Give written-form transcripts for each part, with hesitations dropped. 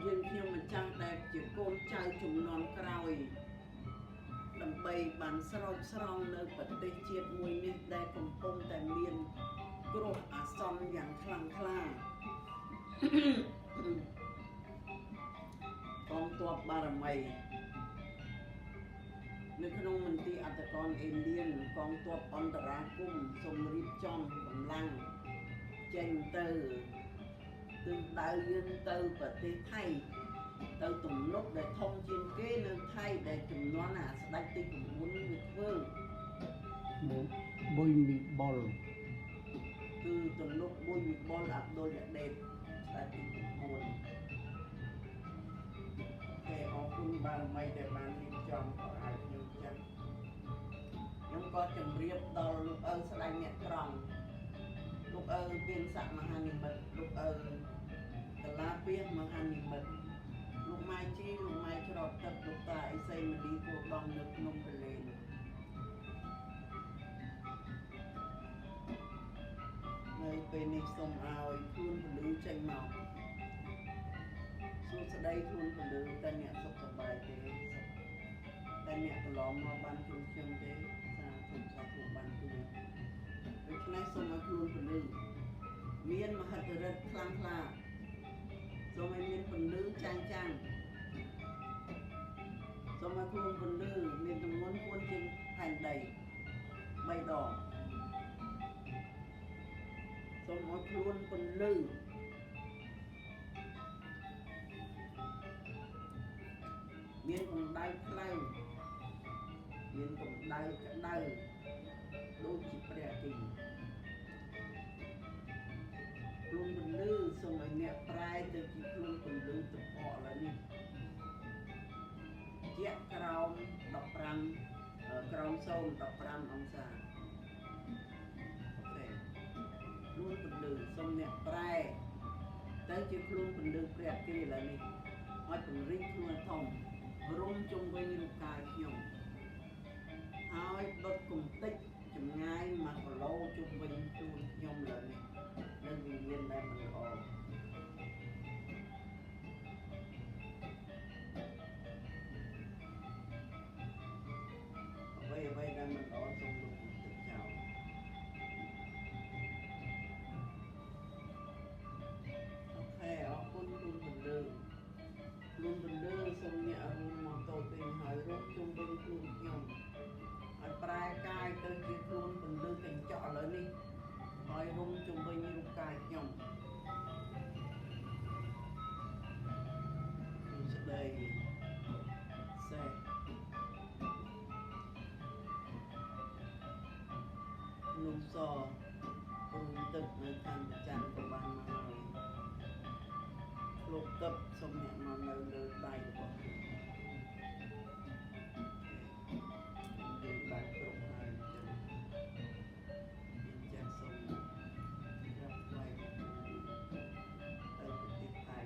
យើងខ្ញុំម្ចាស់ដែលជាកូនចៅជំនាន់ក្រោយដើម្បីបានស្រោចស្រង់នៅប្រទេសជាតិមួយនេះដែលកំពុងតែមានគ្រោះអាសន្នយ៉ាងខ្លាំងក្លាកងទ័ពបារមីនៅក្នុងមន្ទីរអន្តរការអេលៀនកងទ័ពអន្តរាគមន៍សូមរៀបចំកម្លាំងចេញទៅទិសដៅយើងទៅប្រទេសថៃទៅទំនប់ដែលធំជាងគេនៅថៃដែលចំនួនស្ដេចទី9វាធ្វើបុយមីបុលគឺទំនប់បុយមីបុលអាប់ឌុលយ៉ាដេតស្ដេចទី9តែអរគុណបារមីដែលបានរៀបចំក៏ឲ្យខ្ញុំចាស់ខ្ញុំក៏ជម្រាបដល់លោកឪស្ដេចអ្នកត្រង់លោកឪមានសក្តិមហានិមិត្តលោកឪកលាពាសមហានិមិត្តលោកម៉ែជីលោកម៉ែច្រត់ទឹកលោកតាអេសីមលីគោដំនៅភ្នំពេលេននៅពេលនេះសូមឲ្យខ្លួនពលឺចេញមកសួស្ដីខ្លួនពលឺតែអ្នកសុខសប្បាយទេតែអ្នកកន្លងមកបានជួបខ្ញុំទេសាធុសាធុបានជួបដូច្នេះសូមឲ្យខ្លួនពលឺមានមហិទ្ធិឫទ្ធិខ្លាំងក្លាសូមឲ្យមានពលឺចាញ់ចាំងសូមឲ្យខ្លួនពលឺមានទម្ងន់4ជាងផែនដី3ដងសូមឲ្យខ្លួនពលឺមានកម្ដៅខ្លាំងមានកម្ដៅក្ដៅដូចជាព្រះអាទិត្យខ្លួនពលឺសូមឲ្យអ្នកប្រែទៅជាខ្លួនពលឺតពកឥឡូវនេះជាក្រោម15ក្រោម015អង្សាអូខេខ្លួនពលឺសូមអ្នកប្រែទៅជាខ្លួនពលឺព្រះអាទិត្យឥឡូវនេះឲ្យពង្រីកខ្លួនធំរុំជុំវិញរូបកាយខ្ញុំហើយដុតកំតិចចម្ងាយ1គីឡូជុំវិញខ្លួនខ្ញុំលើនេះនៅវិញ្ញាណដែលមិនល្អអ្វីដែលមិនល្អសូមលុបកំតិចចោលអូខេអរគុណខ្លួនពលឺខ្លួនពលឺសូមអ្នករួមមកតូចវិញហើយរត់ជុំវិញខ្លួនខ្ញុំឲ្យប្រែកាយទៅជាខ្លួនពលឺកញ្ចក់ឥឡូវនេះហើយរុំជុំវិញរូបកាយខ្ញុំស្ដីសេះនំសព្រមទឹកនៅខាងប្រចាំក៏បានមកហើយលោកទឹកសូមអ្នកមកនៅលើដៃរបស់ខ្ញុំយើងបានគ្រប់ហើយអញ្ចឹងចាស់សូមរាប់ថ្លៃទៅប្រទេសថៃ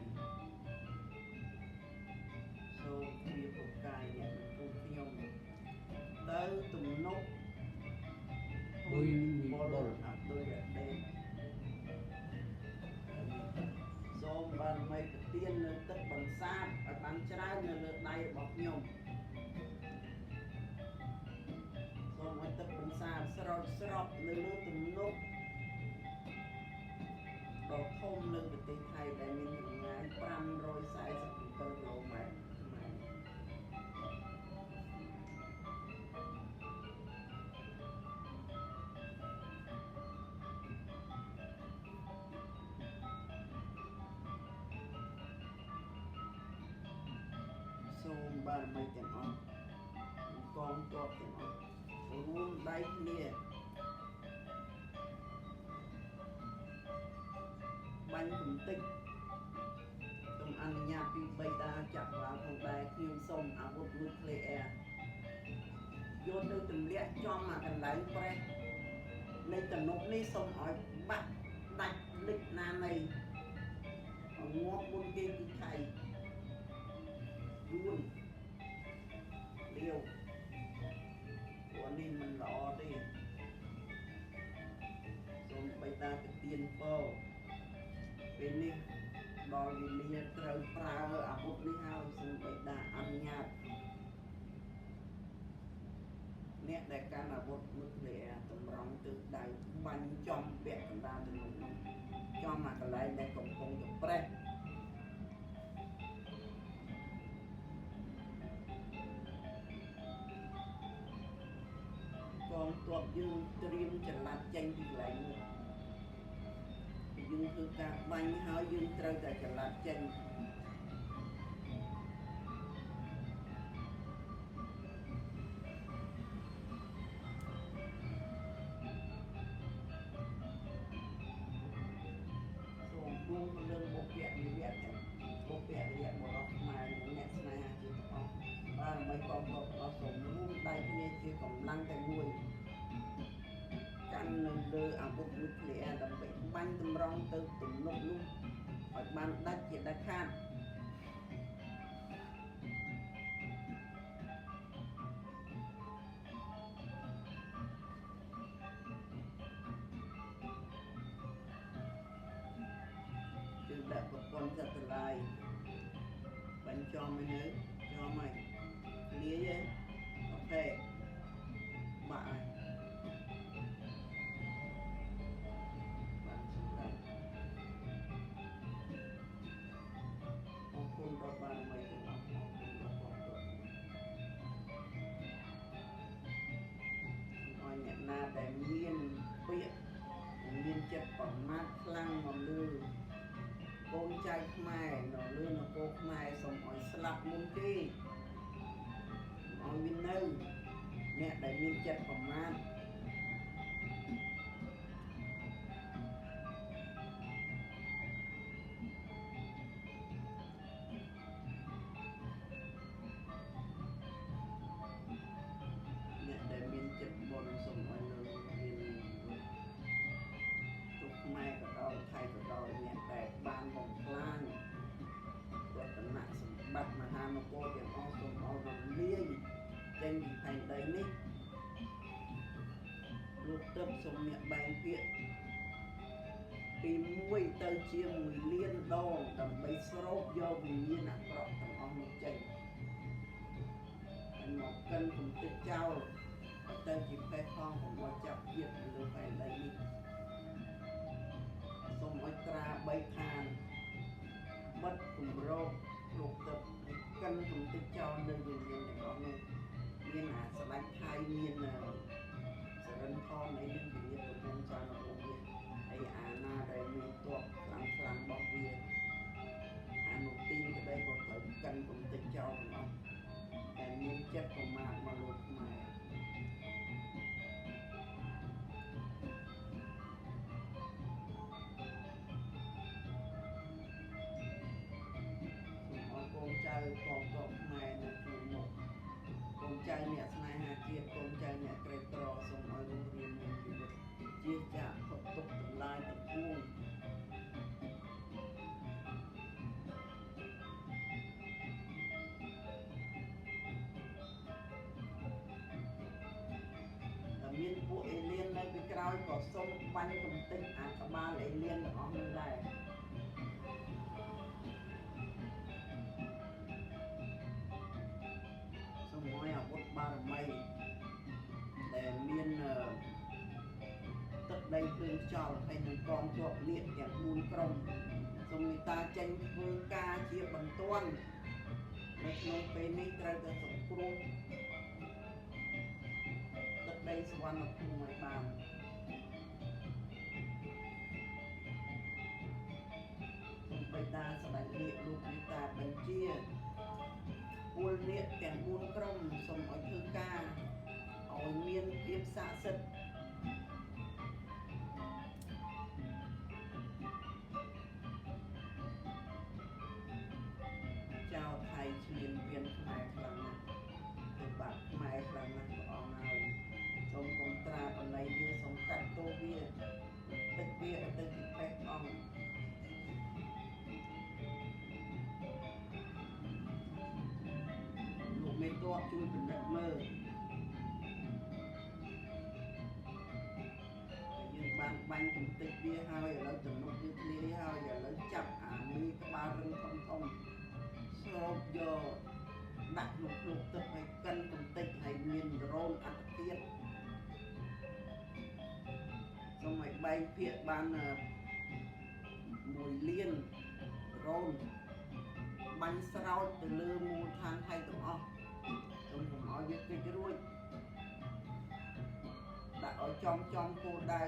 សូមជាប្រកាយអ្នកពួកខ្ញុំទៅទំនប់បុយមីបុលអាប់ដូចដេកសូមបានមេប្រទាននៅទឹកបន្សាបឲ្យបានច្រើននៅលើដៃរបស់ខ្ញុំសូមឲ្យទឹកបន្សាបស្រោចស្រពនៅលើទំនប់ដ៏ធំនៅប្រទេសថៃដែលមានចម្ងាយ547គីឡូម៉ែត្រសូមបានមីទាំងអស់កងទ័ពទាំងអស់រួមដៃគ្នាបាញ់កំតិចសូមអនុញ្ញាតពីបិតាចក្រវាឡផងដែរខ្ញុំសូមអាវុធនុយក្លេអ៊ែរយកទៅទម្លាក់ចំអាកន្លែងប្រេះនៃទំនប់នេះសូមឲ្យបាក់ដាច់លិចណានៃងាប់មុនគេគឺថៃយួនលាវព្រោះនេះមិនល្អទេសូមបិតាប្រទានពរពេលនេះ ដល់វេលាត្រូវប្រើអាវុធនេះហើយសូមបិតាអនុញ្ញាតអ្នកដែលកាន់អាវុធនុយក្លេអ៊ែរតម្រង់ទិសដៅបាញ់ចំពាក់កណ្ដាលទំនប់នោះចំអាកន្លែងដែលកំពុងតែប្រេះកងទ័ពយើងត្រៀមចល័តចេញពីកន្លែងនោះយើងធ្វើការបាញ់ហើយយើងត្រូវតែចល័តចេញសូមគួងលើបុព្វវិរិយទាំងបុព្វវិរិយបរិបខ្មែរនិងអ្នកស្នេហាជាតិទាំងអស់បានដើម្បីកងទ័ពរបស់សូមរួមដៃគ្នាជាកម្លាំងតែមួយកាន់នៅលើអាវុធនុយក្លេអ៊ែរដើម្បីបាញ់តម្រង់ទៅទំនប់នោះឲ្យបានដាច់ជាដាច់ខាតគឺដាក់ប្រព័ន្ធសត្វឡាយបាញ់ចំឲ្យនៅចំឲ្យលាយអូខេបាក់ហើយបានមិនទាំងអស់មកឲ្យអ្នកណាដែលមានពាក្យមានចិត្តប្រមាថខ្លាំងមកលើកូនចៅខ្មែរនៅលើនគរខ្មែរសូមឲ្យស្លាប់មុនគេឲ្យវានៅអ្នកដែលមានចិត្តប្រមាថចិត្តបុណ្យសូមឲ្យនៅមានទុកខ្មែរក៏ដោយថៃក៏ដោយអ្នកដែលបានបំផ្លាញរតនសម្បត្តិមហានគរទាំងអស់សូមឲ្យរំលាយចេញពីផែនដីនេះលោកទឹកសូមអ្នកបែងពាក្យពី1ទៅជា1លានដងដើម្បីស្រូបយកវិញ្ញាណអាក្រក់ទាំងអស់នោះចេញហើយមកកិនគំតិចចោលទៅជាផ្លេសផងកុំឲ្យចាប់ជាតិនៅលើផែនដីនេះសូមឲ្យត្រាបីឋានបិទគម្របលោកទឹកកិនកំតិចចោលនៅវិញ្ញាណទាំងអស់នោះមានអាស្ដេចថៃមានសរិនថនអីនឹងវិញ្ញាណប្រពន្ធចានរបស់វាហើយអាណាដែលមានទ័ពខ្លាំងរបស់វាអានុទីនក្តីក៏ត្រូវកិនកំតិចចោលទាំងអស់តែមានចិត្តប្រមាថមកលោកខ្មែរកូនចៅកងទ័ពខ្មែរនៅក្នុងមុខកូនចៅអ្នកស្នេហាជាតិកូនចៅអ្នកក្រីក្រសូមឲ្យរស់រានមានជីវិតជាចាក់ផុតទុក្ខទាំងឡាយទាំងពួងតែមានពួកអេលៀននៅពីក្រោយក៏សូមបាញ់កំទេចអាក្បាលអេលៀនទាំងអស់នោះដែរសូមឲ្យអាវុធបារមីដែលមានទឹកដីភ្លើងខ្យល់ហើយនឹងកងទ័ពលៀកទាំង4ក្រុមសូមមេត្តាចេញធ្វើការជាបន្ទាន់នៅក្នុងពេលនេះត្រូវតែសង្គ្រោះទឹកដីសវណ្ណភូមិឲ្យបានសូមបិតាស្ដេចនាគលោកមេត្តាបញ្ជាពលនាគទាំង4ក្រុមសូមឲ្យធ្វើការឲ្យមានភាពស័ក្តិសិទ្ធិចៅថៃឈ្លានពានខ្មែរខ្លាំងណាស់ទៅបាត់ខ្មែរខ្លាំងណាស់ព្រះអង្គហើយសូមកុំត្រាបណ្ដៃវាសូមកាត់ទោសវាតិចវាទៅជាផ្លេសអង្គលោកមេតបជួយពិនិត្យមើលយើងបានបាញ់កំទេចវាហើយឥឡូវទំនុកវាធ្លាយហើយឥឡូវចាប់អាមីក្បាល បែងភាគបាន1លានរ៉ូនបាញ់ស្រោចទៅលើមូលដ្ឋានថៃទាំងអស់កុំឲ្យវាគេចរួចដាក់ឲ្យចំគោលដៅ